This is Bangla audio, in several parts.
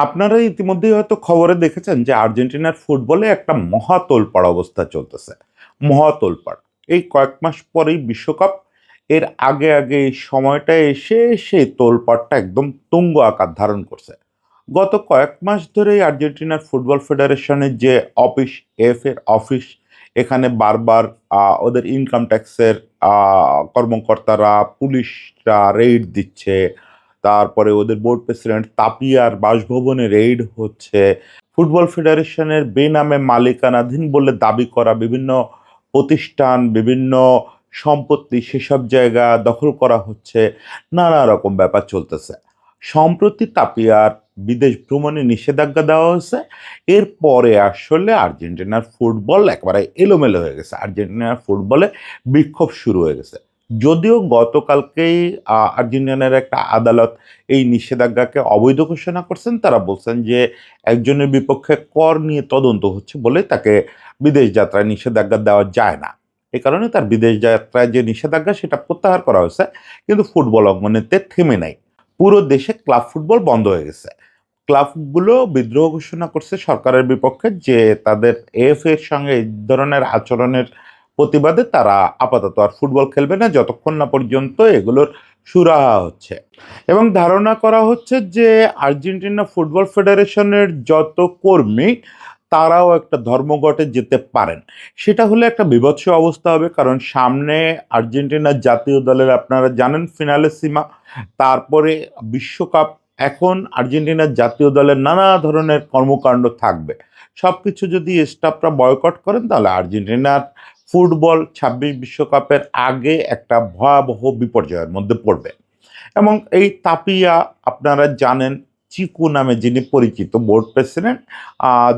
আপনারা ইতিমধ্যেই হয়তো খবরে দেখেছেন যে আর্জেন্টিনার ফুটবলে একটা মহা তোলপাড় অবস্থা চলতেছে। মহা তোলপাড়। এই কয়েক মাস পরেই বিশ্বকাপ। এর আগে আগে এই সময়টা এসে সেই তোলপাড়টা একদম তুঙ্গ আকার ধারণ করছে। গত কয়েক মাস ধরেই আর্জেন্টিনার ফুটবল ফেডারেশনের যে অফিস, এফ এর অফিস, এখানে বারবার ওদের ইনকাম ট্যাক্সের কর্মকর্তারা, পুলিশরা রেইড দিচ্ছে। তারপরে ওদের বোর্ড প্রেসিডেন্ট তাপিয়ার বাসভবনে রেইড হচ্ছে। ফুটবল ফেডারেশনের বেনামে মালিকানাধীন বলে দাবি করা বিভিন্ন প্রতিষ্ঠান, বিভিন্ন সম্পত্তি, সেসব জায়গা দখল করা হচ্ছে। নানা রকম ব্যাপার চলতেছে। সম্প্রতি তাপিয়ার বিদেশ ভ্রমণে নিষেধাজ্ঞা দেওয়া হয়েছে। এরপরে আসলে আর্জেন্টিনার ফুটবল একেবারে এলোমেলো হয়ে গেছে। আর্জেন্টিনার ফুটবলে বিক্ষোভ শুরু হয়ে গেছে। যদিও গতকালকেই আর্জেন্টিনার একটা আদালত এই নিষেধাজ্ঞাকে অবৈধ ঘোষণা করছেন। তারা বলছেন যে একজনের বিপক্ষে কর নিয়ে তদন্ত হচ্ছে বলে তাকে বিদেশ যাত্রায় নিষেধাজ্ঞা দেওয়া যায় না। এ কারণে তার বিদেশ যাত্রায় যে নিষেধাজ্ঞা সেটা প্রত্যাহার করা হয়েছে, কিন্তু ফুটবল অঙ্গনেতে থেমে নাই। পুরো দেশে ক্লাব ফুটবল বন্ধ হয়ে গেছে। ক্লাবগুলো বিদ্রোহ ঘোষণা করছে সরকারের বিপক্ষে, যে তাদের এফ এর সঙ্গে এই ধরনের আচরণের প্রতিবাদে তারা আপাতত আর ফুটবল খেলবে না যতক্ষণ না পর্যন্ত এগুলোর সুরাহা হচ্ছে। এবং ধারণা করা হচ্ছে যে আর্জেন্টিনা ফুটবল ফেডারেশনের যত কর্মী তারাও একটা ধর্মঘটে যেতে পারেন। সেটা হলে একটা বীভৎস অবস্থা হবে, কারণ সামনে আর্জেন্টিনার জাতীয় দলের আপনারা জানেন ফিনালে সীমা, তারপরে বিশ্বকাপ। এখন আর্জেন্টিনার জাতীয় দলের নানা ধরনের কর্মকাণ্ড থাকবে। সবকিছু যদি স্টাফরা বয়কট করেন তাহলে আর্জেন্টিনার ফুটবল ২৬ বিশ্বকাপের আগে একটা ভয়াবহ বিপর্যয়ের মধ্যে পড়বে। এবং এই তাপিয়া, আপনারা জানেন, চিকু নামে যিনি পরিচিত বোর্ড প্রেসিডেন্ট,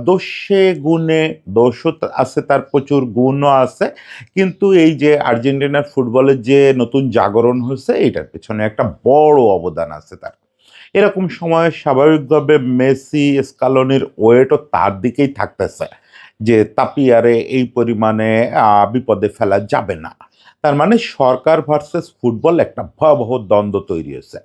দোষে গুণে দোষও আছে, তার প্রচুর গুণও আছে। কিন্তু এই যে আর্জেন্টিনার ফুটবলের যে নতুন জাগরণ হয়েছে, এটার পেছনে একটা বড় অবদান আছে তার। এরকম সময়ে স্বাভাবিকভাবে মেসি, স্কালোনির ওয়েটও তার দিকেই থাকতেছে, যে তাপিয়ারে এই পরিমাণে বিপদে ফেলা যাবে না। তার মানে সরকার ভার্সেস ফুটবল একটা ভয়াবহ দ্বন্দ্ব তৈরি হয়েছে।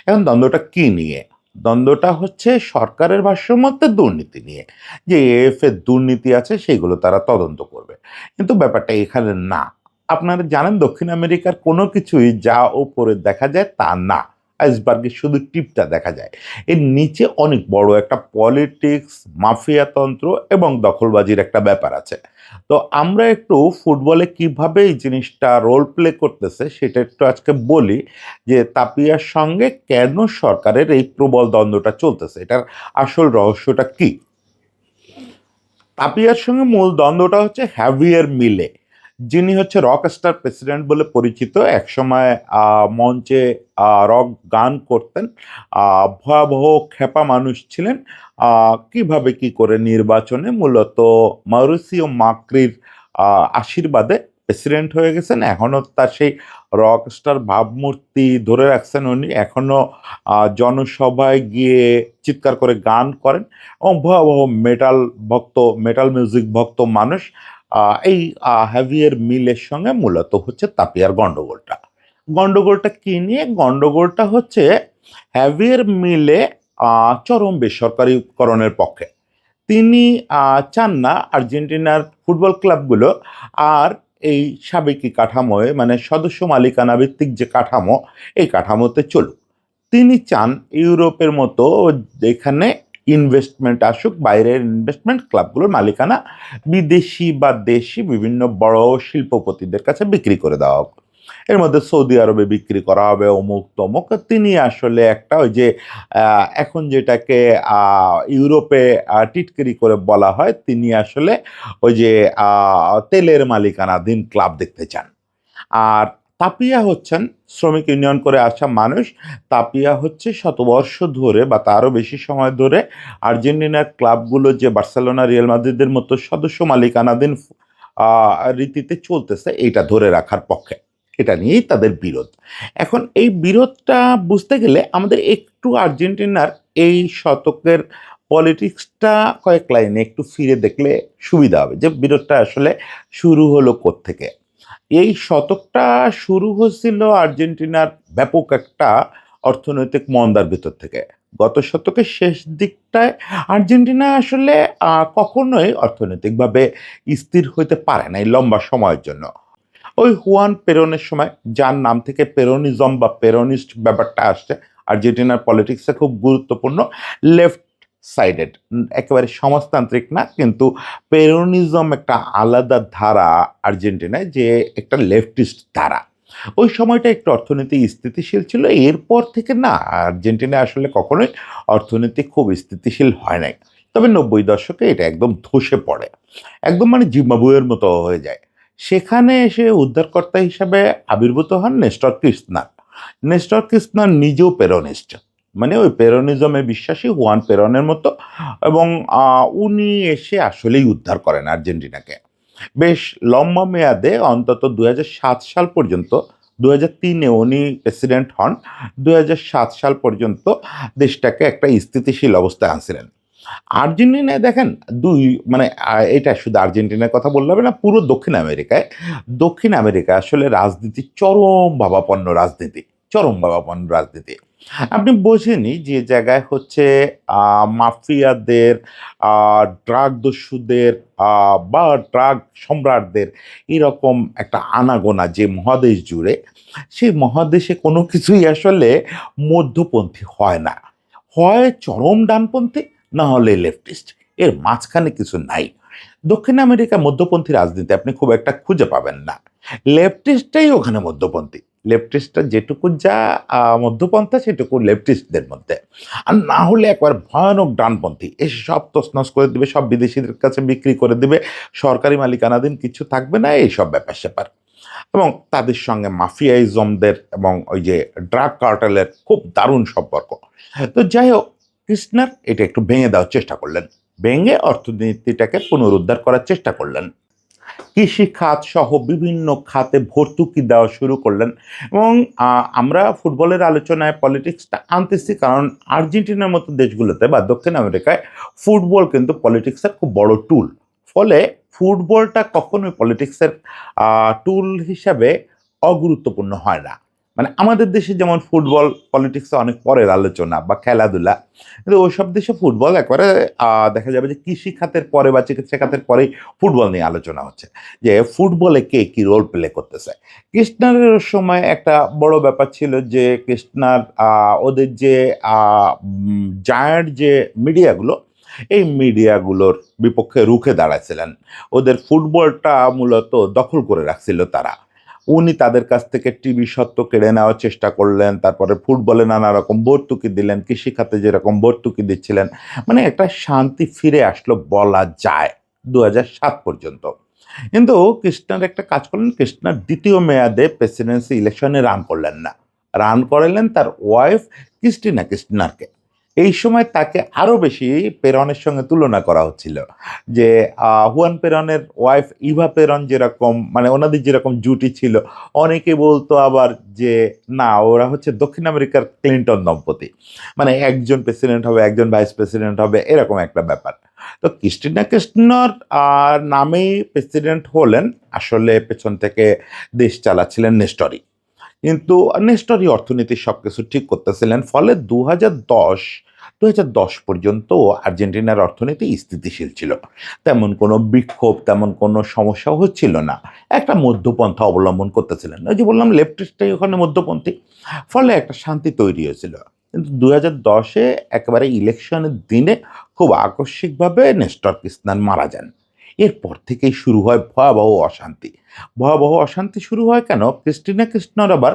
এখন দ্বন্দ্বটা কি নিয়ে? দ্বন্দ্বটা হচ্ছে সরকারের ভাষ্যমতে দুর্নীতি নিয়ে, যে এএফ এর দুর্নীতি আছে সেগুলো তারা তদন্ত করবে। কিন্তু ব্যাপারটা এখানে না। আপনারা জানেন দক্ষিণ আমেরিকার কোনো কিছুই যা ওপরে দেখা যায় তা না। আইসবার্গের শুধু টিপটা দেখা যায়। এর নিচে অনেক বড় একটা পলিটিক্স, মাফিয়াতন্ত্র এবং দখলবাজির একটা ব্যাপার আছে। তো আমরা একটু ফুটবলে কিভাবে এই জিনিসটা রোল প্লে করতেছে সেটা একটু আজকে বলি, যে তাপিয়ার সঙ্গে কেন সরকারের এই প্রবল দ্বন্দ্বটা চলতেছে, এটার আসল রহস্যটা কি। তাপিয়ার সঙ্গে মূল দ্বন্দ্বটা হচ্ছে হ্যাভিয়ার মিলে, যিনি হচ্ছে রক স্টার প্রেসিডেন্ট বলে পরিচিত। একসময় মঞ্চে রক গান করতেন। ভয়াবহ খেপা মানুষ ছিলেন। কিভাবে কি করে নির্বাচনে মূলত মাউরিসিও মাক্রির আশীর্বাদে প্রেসিডেন্ট হয়ে গেছেন। এখনও তার সেই রক স্টার ভাবমূর্তি ধরে রাখছেন উনি। এখনও জনসভায় গিয়ে চিৎকার করে গান করেন এবং ভয়াবহ মেটাল ভক্ত, মেটাল মিউজিক ভক্ত মানুষ। এই হ্যাভিয়ার মিলের সঙ্গে মূলত হচ্ছে তাপিয়ার গন্ডগোলটা। গন্ডগোলটা কি নিয়ে? গন্ডগোলটা হচ্ছে হ্যাভিয়ার মিলে চরম বেসরকারিকরণের পক্ষে। তিনি চান না আর্জেন্টিনার ফুটবল ক্লাবগুলো আর এই সাবেকি কাঠামোয়, মানে সদস্য মালিকানা ভিত্তিক যে কাঠামো, এই কাঠামোতে চলুক। তিনি চান ইউরোপের মতো এখানে ইনভেস্টমেন্ট আসুক, বাইরের ইনভেস্টমেন্ট, ক্লাবগুলোর মালিকানা বিদেশি বা দেশি বিভিন্ন বড় শিল্পপতিদের কাছে বিক্রি করে দেওয়া হোক। এর মধ্যে সৌদি আরবে বিক্রি করা হবে, অমুক তমুক। তিনি আসলে একটা ওই যে এখন যেটাকে ইউরোপে টিটকিরি করে বলা হয়, তিনি আসলে ওই যে তেলের মালিকানাধীন ক্লাব দেখতে চান। আর তাপিয়া হচ্ছেন শ্রমিক ইউনিয়ন করে আসা মানুষ। তাপিয়া হচ্ছে শতবর্ষ ধরে বা তারও বেশি সময় ধরে আর্জেন্টিনার ক্লাবগুলো যে বার্সেলোনা, রিয়াল মাদ্রিদের মতো সদস্য মালিকানাধীন রীতিতে চলতেছে, এইটা ধরে রাখার পক্ষে। এটা নিয়েই তাদের বিরোধ। এখন এই বিরোধটা বুঝতে গেলে আমাদের একটু আর্জেন্টিনার এই শতকের পলিটিক্সটা কয়েক লাইনে একটু ফিরে দেখলে সুবিধা হবে, যে বিরোধটা আসলে শুরু হলো কোত্থেকে। এই শতকটা শুরু হয়েছিল আর্জেন্টিনার ব্যাপক একটা অর্থনৈতিক মন্দার ভিতর থেকে। গত শতকের শেষ দিকটায় আর্জেন্টিনা আসলে কখনোই অর্থনৈতিকভাবে স্থির হইতে পারে নাই লম্বা সময়ের জন্য। ওই হুয়ান পেরনের সময়, যার নাম থেকে পেরোনিজম বা পেরোনিস্ট ব্যাপারটা আসছে, আর্জেন্টিনার পলিটিক্সে খুব গুরুত্বপূর্ণ, লেফট সাইডেড, একেবারে সমাজতান্ত্রিক না, কিন্তু পেরোনিজম একটা আলাদা ধারা আর্জেন্টিনায়, যে একটা লেফটিস্ট ধারা। ওই সময়টা একটু অর্থনীতি স্থিতিশীল ছিল, এরপর থেকে না আর্জেন্টিনা আসলে কখনোই অর্থনীতি খুব স্থিতিশীল হয় নাই। তবে 90 দশকে এটা একদম ধসে পড়ে, একদম মানে জিম্বাবুয়ের মতো হয়ে যায়। সেখানে এসে উদ্ধারকর্তা হিসাবে আবির্ভূত হন নেস্টর কির্চনার। নেস্টর কির্চনার নিজেও পেরোনিস্ট, মানে ওই পেরোনিজমে বিশ্বাসী হুয়ান পেরনের মতো, এবং উনি এসে আসলেই উদ্ধার করেন আর্জেন্টিনাকে বেশ লম্বা মেয়াদে, অন্তত 2007 সাল পর্যন্ত। 2003-এ উনি প্রেসিডেন্ট হন। 2007 সাল পর্যন্ত দেশটাকে একটা স্থিতিশীল অবস্থায় আনছিলেন। আর্জেন্টিনায় দেখেন দুই, মানে এটা শুধু আর্জেন্টিনার কথা বললে হবে না, পুরো দক্ষিণ আমেরিকা আসলে রাজনীতি চরম ভাবাপন্ন রাজনীতি, চরম ভাবাপন্ন রাজনীতি। আপনি বোঝেনই যে জায়গায় হচ্ছে মাফিয়াদের, ড্রাগ দস্যুদের, বা ড্রাগ সম্রাটদের এরকম একটা আনাগোনা যে মহাদেশ জুড়ে, সেই মহাদেশে কোনো কিছুই আসলে মধ্যপন্থী হয় না, হয় চরম ডানপন্থী, না হলে লেফটিস্ট, এর মাঝখানে কিছু নাই। দক্ষিণ আমেরিকা মধ্যপন্থী রাজনীতি আপনি খুব একটা খুঁজে পাবেন না। লেফটিস্টটাই ওখানে মধ্যপন্থী। লেফটিস্টটা যেটুকু যা মধ্যপন্থা, সেটুকু লেফটিস্টদের মধ্যে। আর না হলে একবার ভয়ানক ডানপন্থী, এসে সব তছনছ করে দিবে, সব বিদেশিদের কাছে বিক্রি করে দিবে, সরকারি মালিকানাধীন কিছু থাকবে না, এইসব ব্যাপার স্যাপার। এবং তাদের সঙ্গে মাফিয়াইজমদের এবং ওই যে ড্রাগ কার্টেলের খুব দারুণ সম্পর্ক। তো যাই হোক, কৃষ্ণার এটা একটু ভেঙে দেওয়ার চেষ্টা করলেন, ভেঙে অর্থনীতিটাকে পুনরুদ্ধার করার চেষ্টা করলেন, কৃষি খাত সহ বিভিন্ন খাতে ভর্তুকি দেওয়া শুরু করলেন। এবং আমরা ফুটবলের আলোচনায় পলিটিক্সটা আনতেছি কারণ আর্জেন্টিনার মতো দেশগুলোতে বা দক্ষিণ আমেরিকায় ফুটবল কিন্তু পলিটিক্সের খুব বড় টুল। ফলে ফুটবলটা কখনোই পলিটিক্সের টুল হিসাবে অগুরুত্বপূর্ণ হয় না। মানে আমাদের দেশে যেমন ফুটবল পলিটিক্সে অনেক পরের আলোচনা বা খেলাধুলা, কিন্তু ওইসব দেশে ফুটবল একবারে দেখা যাবে যে কৃষি খাতের পরে বা চিকিৎসা খাতের পরেই ফুটবল নিয়ে আলোচনা হচ্ছে, যে ফুটবলে কে কি রোল প্লে করতেছে। কৃষ্ণারের সময় একটা বড় ব্যাপার ছিল যে কৃষ্ণার ওদের যে জায়ান্ট যে মিডিয়াগুলো, এই মিডিয়াগুলোর বিপক্ষে রুখে দাঁড়াচ্ছিলেন। ওদের ফুটবলটা মূলত দখল করে রাখছিল তারা। উনি তাদের কাছ থেকে টিভি স্বত্ব কেড়ে নেওয়ার চেষ্টা করলেন, তারপরে ফুটবলে নানা রকম ভর্তুকি দিলেন, কৃষিখাতে যেরকম ভর্তুকি দিচ্ছিলেন, মানে একটা শান্তি ফিরে আসলো বলা যায় 2007 পর্যন্ত। কিন্তু কৃষ্ণার একটা কাজ করলেন, কৃষ্ণার দ্বিতীয় মেয়াদে প্রেসিডেন্সি ইলেকশনে রান করলেন না, রান করালেন তার ওয়াইফ ক্রিস্টিনা কির্চনারকে। এই সময় তাকে আরো বেশি পেরনের সঙ্গে তুলনা করা হচ্ছিল, যে হুয়ান পেরনের ওয়াইফ ইভা পেরন যেরকম, মানে ওনাদের যেরকম জুটি ছিল, অনেকে বলতো আবার যে না, ওরা হচ্ছে দক্ষিণ আমেরিকার ক্লিন্টন দম্পতি, মানে একজন প্রেসিডেন্ট হবে, একজন ভাইস প্রেসিডেন্ট হবে, এরকম একটা ব্যাপার। তো ক্রিস্টিনা কির্চনার নামেই প্রেসিডেন্ট হলেন, আসলে পেছন থেকে দেশ চালাচ্ছিলেন নেস্টরই। কিন্তু নেস্টরই অর্থনীতির সব কিছু ঠিক করতেছিলেন, ফলে 2010 পর্যন্ত আর্জেন্টিনার অর্থনীতি স্থিতিশীল ছিল, তেমন কোনো বিক্ষোভ, তেমন কোনো সমস্যা হচ্ছিল না, একটা মধ্যপন্থা অবলম্বন করতেছিলেন, ওই যে বললাম লেফটিস্টটাই ওখানে মধ্যপন্থী, ফলে একটা শান্তি তৈরি হয়েছিল। কিন্তু 2010-এ একেবারে ইলেকশনের দিনে খুব আকস্মিকভাবে নেস্টর কির্চনার মারা যান। এরপর থেকেই শুরু হয় ভয়াবহ অশান্তি। ভয়াবহ অশান্তি শুরু হয় কেন? ক্রিস্টিনা কির্চনার আবার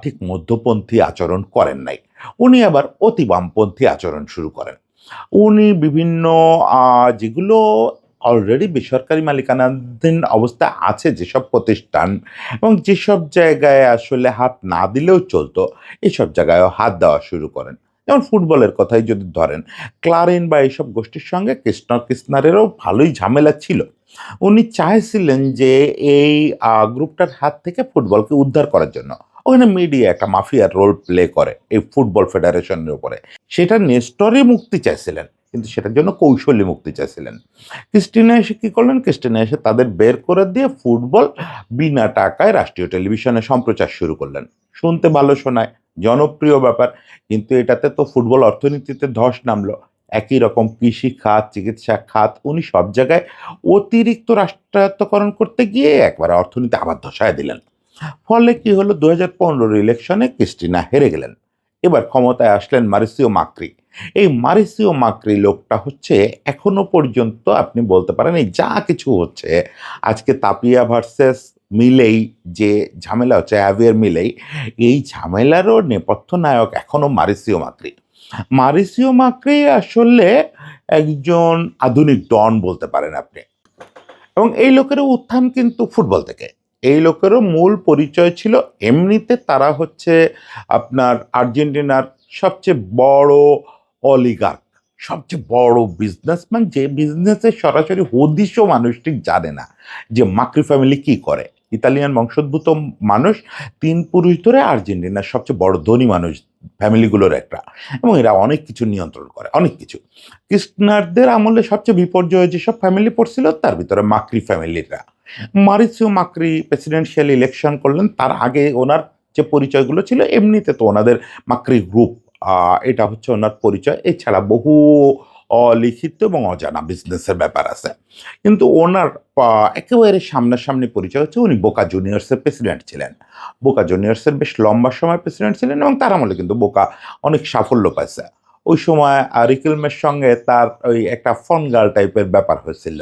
ঠিক মধ্যপন্থী আচরণ করেন নাই। উনি আবার অতি বামপন্থী আচরণ শুরু করেন। উনি বিভিন্ন যেগুলো অলরেডি বেসরকারি মালিকানাধীন অবস্থায় আছে যেসব প্রতিষ্ঠান, এবং যেসব জায়গায় আসলে হাত না দিলেও চলতো, এসব জায়গায়ও হাত দেওয়া শুরু করেন। যেমন ফুটবলের কথাই যদি ধরেন, ক্লারিন বা এইসব গোষ্ঠীর সঙ্গে কির্চনারেরও ভালোই ঝামেলা ছিল। উনি চাইছিলেন যে এই গ্রুপটার হাত থেকে ফুটবলকে উদ্ধার করার জন্য। ওখানে মিডিয়া একটা মাফিয়ার রোল প্লে করে এই ফুটবল ফেডারেশনের উপরে। সেটা নেস্টরই মুক্তি চাইছিলেন, কিন্তু সেটার জন্য কৌশলী মুক্তি চাইছিলেন। ক্রিস্টিনা এসে কি করলেন? ক্রিস্টিনা এসে তাদের বের করে দিয়ে ফুটবল বিনা টাকায় রাষ্ট্রীয় টেলিভিশনে সম্প্রচার শুরু করলেন। শুনতে ভালো শোনায়, জনপ্রিয় ব্যাপার। কিন্তু এটাতে তো ফুটবল অর্থনীতিতে ধস নামলো। একই রকম কৃষি খাত, চিকিৎসা খাত উনি সব জায়গায় অতিরিক্ত রাষ্ট্রায়ত্তকরণ করতে গিয়ে একবারে অর্থনীতি আবার ধসায় দিলেন। ফলে কি হলো, 2015 ইলেকশনে ক্রিস্টিনা হেরে গেলেন। এবার ক্ষমতায় আসলেন মারিসিও মাক্রি। এই মারিসিও মাক্রি লোকটা হচ্ছে এখনো পর্যন্ত আপনি বলতে পারেন এই যা কিছু হচ্ছে, আজকে তাপিয়া ভার্সেস মিলেই যে ঝামেলা হচ্ছে, হ্যাভিয়ার মিলেই, এই ঝামেলারও নেপথ্য নায়ক এখনো মারিসিও মাক্রি। মারিসিও মাক্রি আসলে একজন আধুনিক ডন বলতে পারেন আপনি। এবং এই লোকেরও উত্থান কিন্তু ফুটবল থেকে। এই লোকেরও মূল পরিচয় ছিল, এমনিতে তারা হচ্ছে আপনার আর্জেন্টিনার সবচেয়ে বড় অলিগার্ক, সবচেয়ে বড় বিজনেসম্যান, যে বিজনেসের সরাসরি হদিশও মানুষ ঠিক জানে না যে মাক্রি ফ্যামিলি কি করে। ইতালিয়ান বংশোদ্ভূত মানুষ, 3 পুরুষ ধরে আর্জেন্টিনার সবচেয়ে বড় ধনী মানুষ ফ্যামিলিগুলোর একটা, এবং এরা অনেক কিছু নিয়ন্ত্রণ করে, অনেক কিছু। কৃষ্ণারদের আমলে সবচেয়ে বিপর্যয় যেসব ফ্যামিলি পড়ছিল তার ভিতরে মাক্রি ফ্যামিলিরা। মারিসিও মাক্রি প্রেসিডেন্সিয়াল ইলেকশন করলেন, তার আগে ওনার যে পরিচয়গুলো ছিল, এমনিতে তো ওনাদের মাক্রি গ্রুপ, এটা হচ্ছে ওনার পরিচয়। এছাড়া বহু অলিখিত এবং অজানা বিজনেসের ব্যাপার আছে। কিন্তু ওনার একেবারে সামনাসামনি পরিচয় হচ্ছে উনি বোকা জুনিয়র্সের প্রেসিডেন্ট ছিলেন। বোকা জুনিয়র্সের বেশ লম্বা সময় প্রেসিডেন্ট ছিলেন, এবং তার আমলে কিন্তু বোকা অনেক সাফল্য পাইছে। ওই সময় রিকেলমের সঙ্গে তার ওই একটা ফন গার্ল টাইপের ব্যাপার হয়েছিল।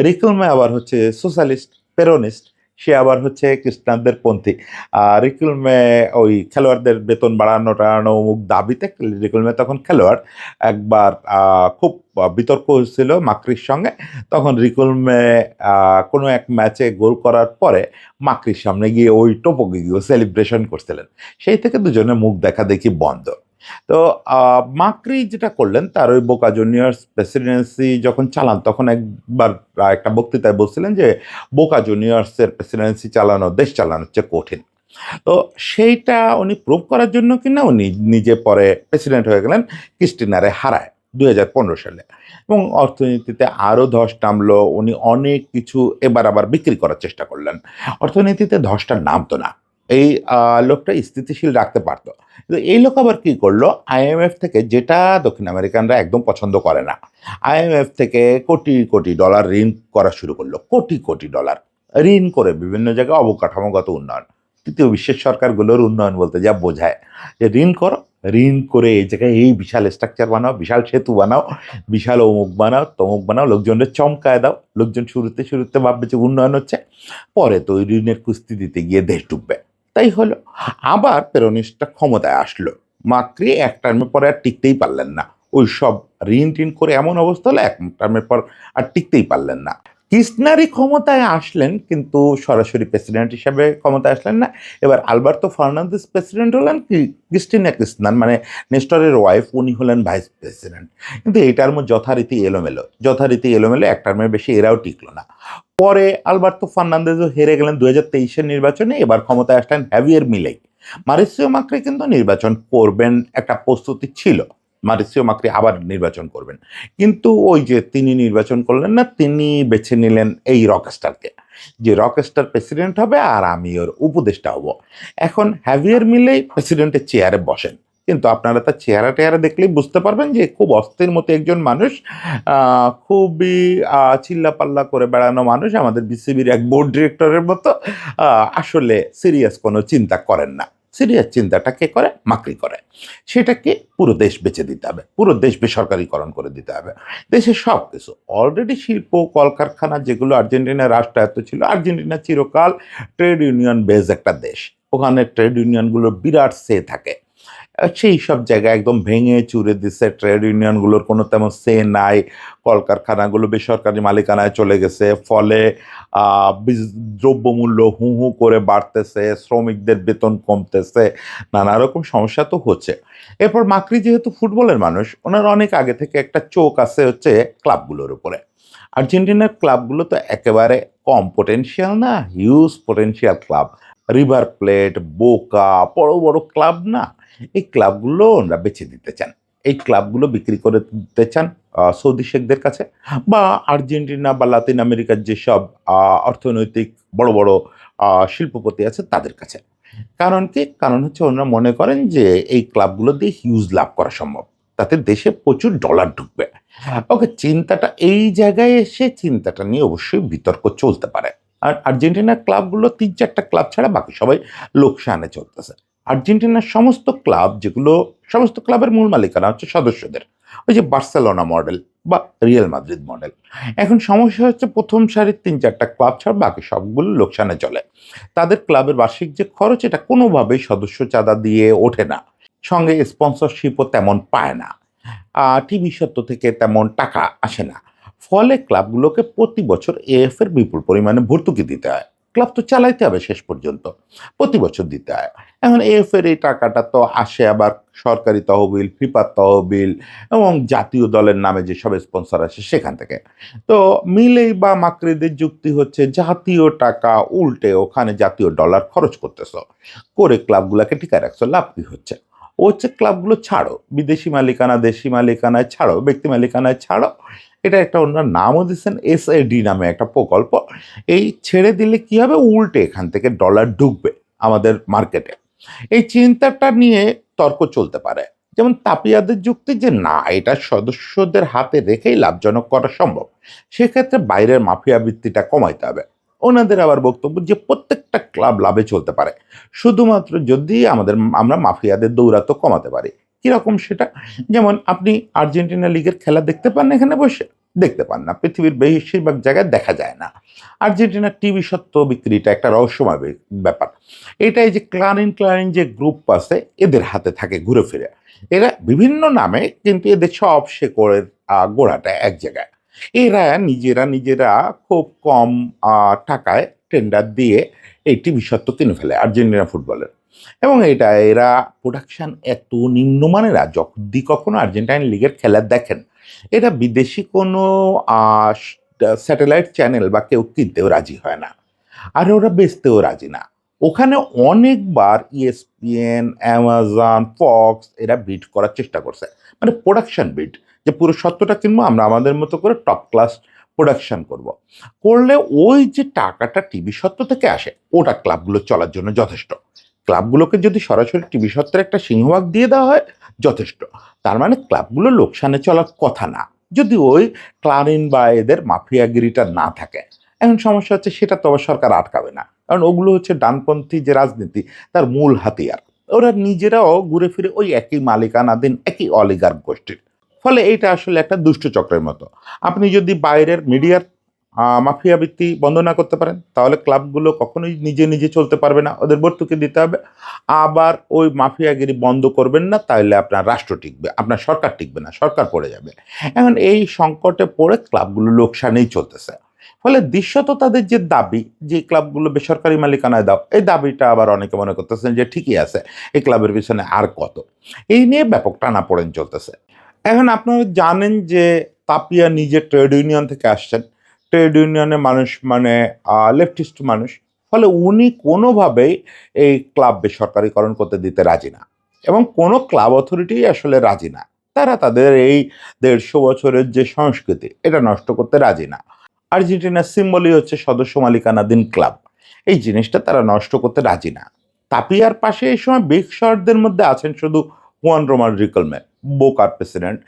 রিকেলমে আবার হচ্ছে সোশ্যালিস্ট, পেরোনিস্ট, সে আবার হচ্ছে খ্রিস্টানদের পন্থী। রিকেলমে ওই খেলোয়াড়দের বেতন বাড়ানো টাড়ানো অমুক দাবিতে, রিকেলমে তখন খেলোয়াড়, একবার খুব বিতর্ক হয়েছিল মাক্রির সঙ্গে। তখন রিকেলমে কোনো এক ম্যাচে গোল করার পরে মাক্রির সামনে গিয়ে ওই টোপকে গিয়ে সেলিব্রেশন করছিলেন। সেই থেকে দুজনের মুখ দেখা দেখি বন্ধ। তো মাক্রি যেটা করলেন, তার ওই বোকা জুনিয়র্স প্রেসিডেন্সি যখন চালান, তখন একবার একটা বক্তৃতায় বলছিলেন যে বোকা জুনিয়র্সের প্রেসিডেন্সি চালানো, দেশ চালানো হচ্ছে কঠিন। তো সেইটা উনি প্রুভ করার জন্য কিনা উনি নিজে পরে প্রেসিডেন্ট হয়ে গেলেন, ক্রিস্টিনারে হারায় 2015 সালে। এবং অর্থনীতিতে আরও ধস নামলো। উনি অনেক কিছু এবার আবার বিক্রি করার চেষ্টা করলেন। অর্থনীতিতে ধসটা নামতো না, এই লোকটা স্থিতিশীল রাখতে পারতো। কিন্তু এই লোক আবার কি করলো, আইএমএফ থেকে, যেটা দক্ষিণ আমেরিকানরা একদম পছন্দ করে না, আইএমএফ থেকে কোটি কোটি ডলার ঋণ করা শুরু করলো। কোটি কোটি ডলার ঋণ করে বিভিন্ন জায়গায় অবকাঠামোগত উন্নয়ন। তৃতীয় বিশ্বের সরকারগুলোর উন্নয়ন বলতে যা বোঝায়, যে ঋণ করো, ঋণ করে এই জায়গায় এই বিশাল স্ট্রাকচার বানাও, বিশাল সেতু বানাও, বিশাল অমুক বানাও, তমুক বানাও, লোকজনের চমকায় দাও। লোকজন শুরুতে শুরুতে ভাববে যে উন্নয়ন হচ্ছে, পরে তো ওই ঋণের কুস্তি দিতে গিয়ে দেশ ডুববে। তাই হলো। আবার পেরোনিস্টরা ক্ষমতায় আসলো। মাক্রি এক টার্মের পরে আর টিকতেই পারলেন না। ওই সব ঋণ টিন করে এমন অবস্থা হলো, এক টার্মের পর আর টিকতেই পারলেন না। কিস্টনারই ক্ষমতায় আসলেন, কিন্তু সরাসরি প্রেসিডেন্ট হিসাবে ক্ষমতায় আসলেন না। এবার আলবার্তো ফার্নান্দেজ প্রেসিডেন্ট হলেন, ক্রিস্টিনা কিস্টনার মানে নেস্টরের ওয়াইফ, উনি হলেন ভাইস প্রেসিডেন্ট। কিন্তু এই টার্ম যথারীতি এলোমেলো, এক টার্মের বেশি এরাও টিকলো না। পরে আলবার্তো ফার্নান্দেজও হেরে গেলেন 2023-এর নির্বাচনে। এবার ক্ষমতায় আসলেন হ্যাভিয়ের মিলেই। মারিসিও মাক্রি কিন্তু নির্বাচন করবেন, একটা প্রস্তুতি ছিল, মারিসিও মাক্রি আবার নির্বাচন করবেন। কিন্তু ওই যে তিনি নির্বাচন করলেন না, তিনি বেছে নিলেন এই রকস্টারকে, যে রকস্টার প্রেসিডেন্ট হবে আর আমি ওর উপদেষ্টা হব। এখন হ্যাভিয়ের মিলেই প্রেসিডেন্টের চেয়ারে বসেন। কিন্তু আপনারা তার চেহারা টেহারা দেখলেই বুঝতে পারবেন যে খুব অস্থির মতো একজন মানুষ, খুবই চিল্লাপাল্লা করে বেড়ানো মানুষ, আমাদের বিসিবির এক বোর্ড ডিরেক্টরের মতো। আসলে সিরিয়াস কোনো চিন্তা করেন না। সিরিয়াস চিন্তাটা কে করে? মাক্রি করে। সেটাকে পুরো দেশ বেচে দিতে হবে, পুরো দেশ বেসরকারিকরণ করে দিতে হবে। দেশের সব কিছু অলরেডি শিল্প কলকারখানা যেগুলো আর্জেন্টিনার রাষ্ট্রায়ত্ত ছিল, আর্জেন্টিনা চিরকাল ট্রেড ইউনিয়ন বেজ একটা দেশ, ওখানে ট্রেড ইউনিয়নগুলোর বিরাট সে থাকে। সেই সব জায়গায় একদম ভেঙে চুরে দিচ্ছে, ট্রেড ইউনিয়নগুলোর কোনো তেমন সে নাই। কলকারখানাগুলো বেসরকারি মালিকানায় চলে গেছে, ফলে দ্রব্যমূল্য হু হু করে বাড়তেছে, শ্রমিকদের বেতন কমতেছে, নানা রকম সমস্যা তো হচ্ছে। এরপর মাক্রি যেহেতু ফুটবলের মানুষ, ওনার অনেক আগে থেকে একটা চোখ আছে হচ্ছে ক্লাবগুলোর উপরে। আর্জেন্টিনার ক্লাবগুলো তো একেবারে কম পোটেনশিয়াল না, huge potential club. River plate, বোকা, বড় বড় ক্লাব না, এই ক্লাবগুলো ওনারা বেছে দিতে চান। এই ক্লাবগুলো বিক্রি করে দিতে চান সৌদি শেখদের কাছে, বা আর্জেন্টিনা বা লাতিন আমেরিকার যেসব অর্থনৈতিক বড় বড় শিল্পপতি আছে তাদের কাছে। কারণ কি? কারণ হচ্ছে ওনারা মনে করেন যে এই ক্লাবগুলো দিয়ে হিউজ লাভ করা সম্ভব। তাতে দেশে প্রচুর ডলার ঢুকবে। ওকে, চিন্তাটা এই জায়গায় এসে চিন্তাটা নিয়ে অবশ্যই বিতর্ক চলতে পারে। আর আর্জেন্টিনার ক্লাবগুলো ৩-৪ টা ক্লাব ছাড়া বাকি সবাই লোকসানে চলতেছে। আর্জেন্টিনার সমস্ত ক্লাব যেগুলো সমস্ত ক্লাবের মূল মালিকানা হচ্ছে সদস্যদের। ওই যে বার্সেলোনা মডেল বা রিয়াল মাদ্রিদ মডেল। এখন সমস্যা হচ্ছে ১ম সারির ৩-৪ টা ক্লাব ছাড়া বাকি সবগুলো লোকসানে চলে। তাদের ক্লাবের বার্ষিক যে খরচ এটা কোনোভাবেই সদস্য চাঁদা দিয়ে ওঠে না। সঙ্গে স্পন্সরশিপও তেমন পায় না। টিভি সত্ত্ব থেকে তেমন টাকা আসে না। ফলে ক্লাবগুলোকে প্রতি বছর এএফ এর বিপুল পরিমাণে ভর্তুকি দিতে হয়। ক্লাব তো চালাইতে হবে শেষ পর্যন্ত। প্রতি বছর দিতে হয়। এখন এএফ এর এই টাকাটা তো আসে আবার সরকারি তহবিল, ফিফার তহবিল এবং জাতীয় দলের নামে যেসব স্পন্সর আসে সেখান থেকে। তো মিলেই বা মাকড়িদের যুক্তি হচ্ছে জাতীয় টাকা উল্টে ওখানে জাতীয় ডলার খরচ করতেছ। করে ক্লাবগুলাকে টিকায় রাখছো, লাভ কি হচ্ছে? ও হচ্ছে ক্লাবগুলো ছাড়ো, বিদেশি মালিকানা দেশি মালিকানায় ছাড়ো, ব্যক্তি মালিকানায় ছাড়ো। এটা একটা ওনার নামও দিচ্ছেন এসএডি নামে একটা প্রকল্প। এই ছেড়ে দিলে কি হবে? উল্টে এখান থেকে ডলার ঢুকবে আমাদের মার্কেটে। এই চিন্তাটা নিয়ে তর্ক চলতে পারে। যেমন তাপিয়াদের যুক্তি যে না, এটা সদস্যদের হাতে রেখেই লাভজনক করা সম্ভব। সেক্ষেত্রে বাইরের মাফিয়া বৃত্তিটা কমাইতে হবে। ওনাদের আবার বক্তব্য যে প্রত্যেকটা ক্লাব লাভে চলতে পারে, শুধুমাত্র যদি আমরা মাফিয়াদের দৌরাত্ম্য কমাতে পারি। কিরকম সেটা? যেমন আপনি আর্জেন্টিনা লিগের খেলা দেখতে পান না এখানে বসে? দেখতে পান না, পৃথিবীর বেশিরভাগ জায়গায় দেখা যায় না। আর্জেন্টিনার টিভি সত্ত্ব বিক্রিটা একটা রহস্যময় ব্যাপার। এটাই যে ক্লারিন ক্লারিন যে গ্রুপ আছে এদের হাতে থাকে ঘুরে ফিরে। এরা বিভিন্ন নামে, কিন্তু এদের সব শেকড়ের গোড়াটা এক জায়গায়। এরা নিজেরা খুব কম টাকায় টেন্ডার দিয়ে এই টিভি সত্ত্ব কিনে ফেলে আর্জেন্টিনা ফুটবলের। এবং এরা প্রোডাকশন এত নিম্নমানের, যদি কখনো আর্জেন্টাইন লিগের খেলা দেখেন, এটা বিদেশি কোনো স্যাটেলাইট চ্যানেল বা কেউ কিনতেও রাজি হয় না। আর ওরা বেচতেও রাজি না। ওখানে অনেকবার ইএসপিএন, অ্যামাজন, ফক্স এরা বিড করার চেষ্টা করছে। মানে প্রোডাকশন বিড, যে পুরো সত্যটা কিনবো, আমরা আমাদের মতো করে টপ ক্লাস প্রোডাকশন করব। করলে ওই যে টাকাটা টিভি সত্ত্ব থেকে আসে ওটা ক্লাবগুলো চলার জন্য যথেষ্ট। ক্লাবগুলোকে যদি সরাসরি টিভি সত্ত্বের একটা সিংহভাগ দিয়ে দেওয়া হয়, যথেষ্ট। তার মানে ক্লাবগুলো লোকসানে চলার কথা না, যদি ওই ক্লারিন বা এদের মাফিয়াগিরিটা না থাকে। এখন সমস্যা হচ্ছে সেটা তো আবার সরকার আটকাবে না, কারণ ওগুলো হচ্ছে ডানপন্থী যে রাজনীতি তার মূল হাতিয়ার। ওরা নিজেরাও ঘুরে ফিরে ওই একই মালিকানাধীন একই অলিগার্ক গোষ্ঠীর। ফলে এইটা আসলে একটা দুষ্ট চক্রের মতো। আপনি যদি বাইরের মিডিয়ার মাফিয়াবৃত্তি বন্ধ না করতে পারেন, তাহলে ক্লাবগুলো কখনোই নিজে নিজে চলতে পারবে না, ওদের ভর্তুকি দিতে হবে। আবার ওই মাফিয়াগিরি বন্ধ করবেন না, তাহলে আপনার রাষ্ট্র টিকবে, আপনার সরকার টিকবে না, সরকার পড়ে যাবে। এখন এই সংকটে পড়ে ক্লাবগুলো লোকসানেই চলতেছে। ফলে দৃশ্যত তাদের যে দাবি যে ক্লাবগুলো বেসরকারি মালিকানায় দাও, এই দাবিটা আবার অনেকে মনে করতেছেন যে ঠিকই আছে, এই ক্লাবের পিছনে আর কত। এই নিয়ে ব্যাপক টানাপোড়েন চলতেছে। এখন আপনারা জানেন যে তাপিয়া নিজে ট্রেড ইউনিয়ন থেকে আসছেন। ট্রেড ইউনিয়নের মানুষ মানে লেফটিস্ট মানুষ। ফলে উনি কোনোভাবেই এই ক্লাব বেসরকারিকরণ করতে দিতে রাজি না, এবং কোনো ক্লাব অথরিটি আসলে রাজি না। তারা তাদের এই ১৫০ বছরের যে সংস্কৃতি এটা নষ্ট করতে রাজি না। আর্জেন্টিনার সিম্বলই হচ্ছে সদস্য মালিকানাধীন ক্লাব। এই জিনিসটা তারা নষ্ট করতে রাজি না। তাপিয়ার পাশে এই সময় বিগ শটদের মধ্যে আছেন শুধু হুয়ান রোমান রিকলমে, বোকার প্রেসিডেন্ট।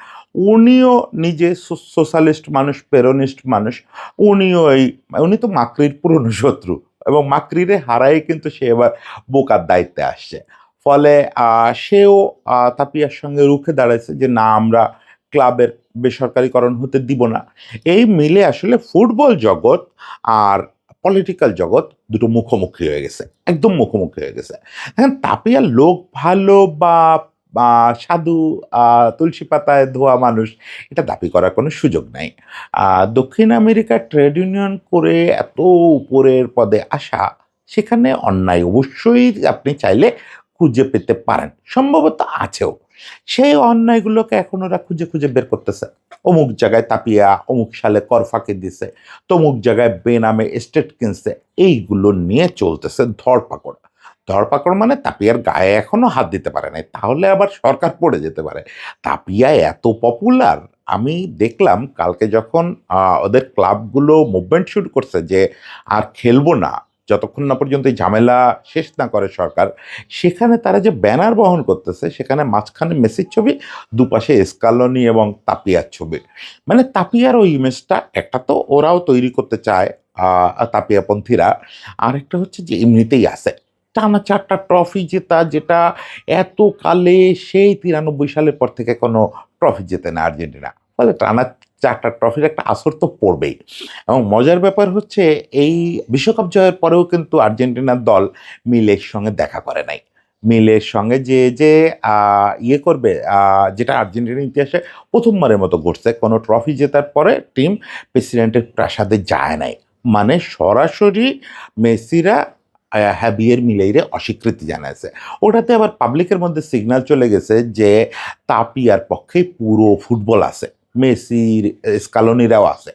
উনিও নিজে সোশ্যালিস্ট মানুষ, পেরোনিস্ট মানুষ। উনি তো মাকরির পুরনো শত্রু, এবং মাকরিরে হারাই কিন্তু সে এবার বোকার দায়িত্বে আসছে। ফলে সেও তাপিয়ার সঙ্গে রুখে দাঁড়াইছে যে না, আমরা ক্লাবের বেসরকারিকরণ হতে দিব না। এই মিলে আসলে ফুটবল জগৎ আর পলিটিক্যাল জগৎ দুটো মুখোমুখি হয়ে গেছে, একদম মুখোমুখি হয়ে গেছে। এখন তাপিয়ার লোক ভালো বা সাধু, তুলসী পাতায় ধোয়া মানুষ, এটা দাবি করার কোনো সুযোগ নাই। দক্ষিণ আমেরিকার ট্রেড ইউনিয়ন করে এত উপরের পদে আসা, সেখানে অন্যায় অবশ্যই আপনি চাইলে খুঁজে পেতে পারেন, সম্ভবত আছেও। সেই অন্যায়গুলোকে এখন ওরা খুঁজে খুঁজে বের করতেছে। অমুক জায়গায় তাপিয়া অমুক সালে কর ফাঁকি দিছে, তমুক জায়গায় বেনামে এস্টেট কিনছে। এইগুলো নিয়ে চলতেছে ধরপাকড়। ধরপাকড় মানে তাপিয়ার গায়ে এখনো হাত দিতে পারে নাই, তাহলে আবার সরকার পড়ে যেতে পারে। তাপিয়া এত পপুলার, আমি দেখলাম কালকে যখন ওদের ক্লাবগুলো মুভমেন্ট শুরু করছে যে আর খেলবো না, যতক্ষণ না পর্যন্ত এই ঝামেলা শেষ না করে সরকার, সেখানে তারা যে ব্যানার বহন করতেছে, সেখানে মাঝখানে মেসির ছবি, দুপাশে স্কালোনি এবং তাপিয়ার ছবি। মানে তাপিয়ার ওই ইমেজটা একটা তো ওরাও তৈরি করতে চায়, তাপিয়াপন্থীরা। আরেকটা হচ্ছে যে এমনিতেই আছে টানা 4টা ট্রফি জেতা, যেটা এতকালে সেই 93 সালের পর থেকে কোনো ট্রফি জেতে না আর্জেন্টিনা। ফলে টানা 4টা ট্রফির একটা আসর তো পড়বেই। এবং মজার ব্যাপার হচ্ছে, এই বিশ্বকাপ জয়ের পরেও কিন্তু আর্জেন্টিনার দল মিলের সঙ্গে দেখা করে নাই। মিলের সঙ্গে যে ইয়ে করবে, যেটা আর্জেন্টিনার ইতিহাসে প্রথমবারের মতো ঘটছে, কোনো ট্রফি জেতার পরে টিম প্রেসিডেন্টের প্রাসাদে যায় নাই। মানে সরাসরি মেসিরা হ্যাভিয়ের মিলেইরে অস্বীকৃতি জানাইছে। ওটাতে আবার পাবলিকের মধ্যে সিগন্যাল চলে গেছে যে তাপিয়ার পক্ষে পুরো ফুটবল আছে, মেসির স্কালোনিরাও আছে।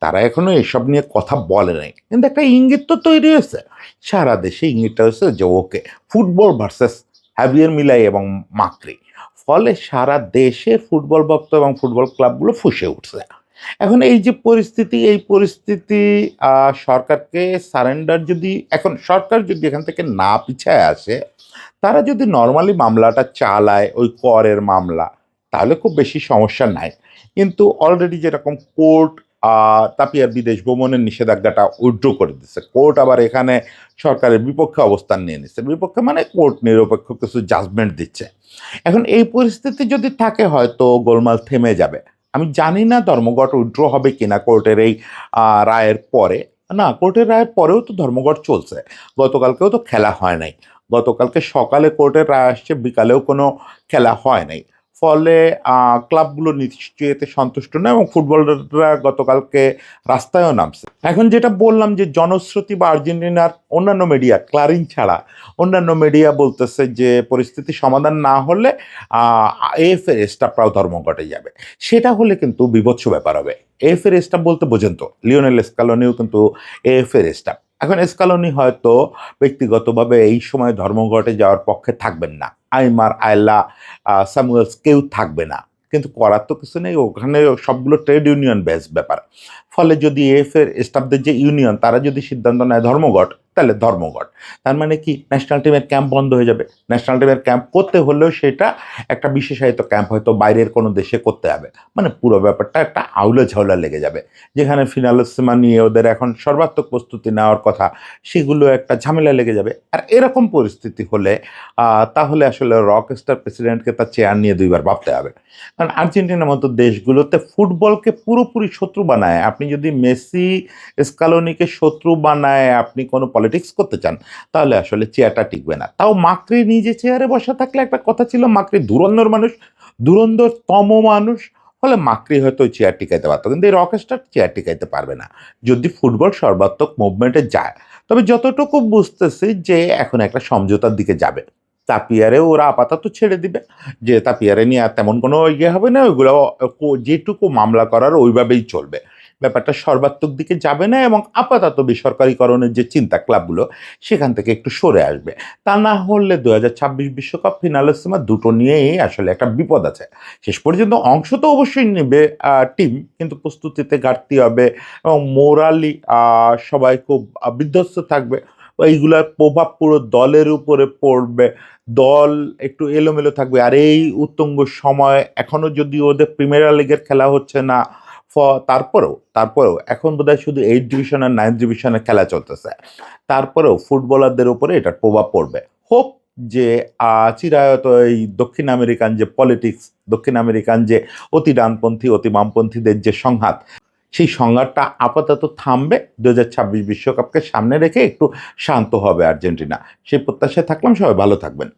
তারা এখনো এসব নিয়ে কথা বলে নাই, কিন্তু একটা ইঙ্গিত তো তৈরি হয়েছে সারা দেশে। ইঙ্গিতটা হচ্ছে যে ওকে, ফুটবল ভার্সেস হ্যাভিয়ের মিলাই এবং মাকরি। ফলে সারা দেশের ফুটবল ভক্ত এবং ফুটবল ক্লাবগুলো ফুঁসে উঠছে। এখন এই যে পরিস্থিতি, এই পরিস্থিতি সরকারকে সারেন্ডার, যদি এখন সরকার যদি এখান থেকে না পিছায় আসে, তারা যদি নর্মালি মামলাটা চালায়, ওই করের মামলা, তাহলে খুব বেশি সমস্যা নাই। কিন্তু অলরেডি যেরকম কোর্ট তাপিয়ার বিদেশ ভ্রমণের নিষেধাজ্ঞাটা উইথড্র করে দিচ্ছে, কোর্ট আবার এখানে সরকারের বিপক্ষে অবস্থান নিয়ে নিচ্ছে। বিপক্ষে মানে কোর্ট নিরপেক্ষ কিছু জাজমেন্ট দিচ্ছে। এখন এই পরিস্থিতি যদি থাকে, হয়তো গোলমাল থেমে যাবে। আমি জানি না ধর্মঘট উইথড্র হবে কিনা কোর্টের এই রায়ের পরে। না, কোর্টের রায়ের পরেও তো ধর্মঘট চলছে, গতকালকেও তো খেলা হয় নাই। গতকালকে সকালে কোর্টের রায় আসছে, বিকালেও কোনো খেলা হয় নাই। ফলে ক্লাবগুলো নিশ্চয়ই এতে সন্তুষ্ট না, এবং ফুটবলাররা গতকালকে রাস্তায়ও নামছে। এখন যেটা বললাম যে জনশ্রুতি বা আর্জেন্টিনার অন্যান্য মিডিয়া, ক্লারিন ছাড়া অন্যান্য মিডিয়া বলতেছে যে পরিস্থিতি সমাধান না হলে এএফএর স্টাফরাও ধর্মঘটে যাবে। সেটা হলে কিন্তু বিভৎস ব্যাপার হবে। এএফএর স্টাফ বলতে বোঝেন তো, লিওনেল স্কালোনিও কিন্তু এএফএর স্টাফ। এখন স্কালোনি হয়তো ব্যক্তিগতভাবে এই সময় ধর্মঘটে যাওয়ার পক্ষে থাকবেন না, আইমার, আয়লা, স্যামুয়েলস কেউ থাকবে না, কিন্তু করার তো কিছু নেই, ওখানে সবগুলো ট্রেড ইউনিয়ন বেস ব্যাপার। ফলে যদি এএফের স্টাফদের যে ইউনিয়ন, তারা যদি সিদ্ধান্ত নেয় ধর্মঘট, তাহলে ধর্মঘট। তার মানে কি, ন্যাশনাল টিমের ক্যাম্প বন্ধ হয়ে যাবে। ন্যাশনাল টিমের ক্যাম্প করতে হলেও সেটা একটা বিশেষায়িত ক্যাম্প, হয়তো বাইরের কোনো দেশে করতে হবে। মানে পুরো ব্যাপারটা একটা আউলে ঝাউলা লেগে যাবে। যেখানে ফিনালসীমা নিয়ে ওদের এখন সর্বাত্মক প্রস্তুতি নেওয়ার কথা, সেগুলো একটা ঝামেলা লেগে যাবে। আর এরকম পরিস্থিতি হলে তাহলে আসলে রক স্টার প্রেসিডেন্টকে তার চেয়ার নিয়ে দুইবার ভাবতে হবে। কারণ আর্জেন্টিনার মতো দেশগুলোতে ফুটবলকে পুরোপুরি শত্রু বানায়, আপনি যদি মেসি স্কালোনিকে শত্রু বানায় আপনি কোনো পলিটিক্স করতে চান, তাহলে আসলে চেয়ারটা টিকবে না। তাও মাকড়ি নিজে চেয়ারে বসা থাকলে একটা কথা ছিল, মাকড়ি ধুরন্ধর মানুষ, ধুরন্ধরতম মানুষ, ফলে মাকড়ি হয়তো ওই চেয়ার টিকাইতে পারতো, কিন্তু এই রকস্টার চেয়ার টিকাইতে পারবে না যদি ফুটবল সর্বাত্মক মুভমেন্টে যায়। তবে যতটুকু বুঝতেছি যে এখন একটা সমঝোতার দিকে যাবে। তাপিয়ারে ওরা আপাতত ছেড়ে দিবে, যে তাপিয়ারে নিয়ে আর তেমন কোনো ইয়ে হবে না, ওইগুলো যেটুকু মামলা করার ওইভাবেই চলবে। ব্যাপারটা সর্বাত্মক দিকে যাবে না, এবং আপাতত বেসরকারিকরণের যে চিন্তা ক্লাবগুলো, সেখান থেকে একটু সরে আসবে। তা না হলে 2026 বিশ্বকাপ ফিনালের দুটো নিয়েই আসলে একটা বিপদ আছে। শেষ পর্যন্ত অংশ তো অবশ্যই নেবে টিম, কিন্তু প্রস্তুতিতে ঘাটতি হবে, এবং মোরালি সবাই খুব বিধ্বস্ত থাকবে। এইগুলার প্রভাব পুরো দলের উপরে পড়বে, দল একটু এলোমেলো থাকবে। আর এই উত্তুঙ্গ সময়, এখনো যদি ওদের প্রিমিয়ার লিগের খেলা হচ্ছে না, তারপরেও এখন বোধহয় শুধু 8 ডিভিশন আর 9 ডিভিশনের খেলা চলতেছে, তারপরেও ফুটবলারদের উপরে এটার প্রভাব পড়বে। হোপ যে চিরায়ত এই দক্ষিণ আমেরিকান যে পলিটিক্স, দক্ষিণ আমেরিকান যে অতি ডানপন্থী অতি বামপন্থীদের যে সংঘাত, সেই সংঘাতটা আপাতত থামবে। 2026 বিশ্বকাপকে সামনে রেখে একটু শান্ত হবে আর্জেন্টিনা, সেই প্রত্যাশায় থাকলাম। সবাই ভালো থাকবেন।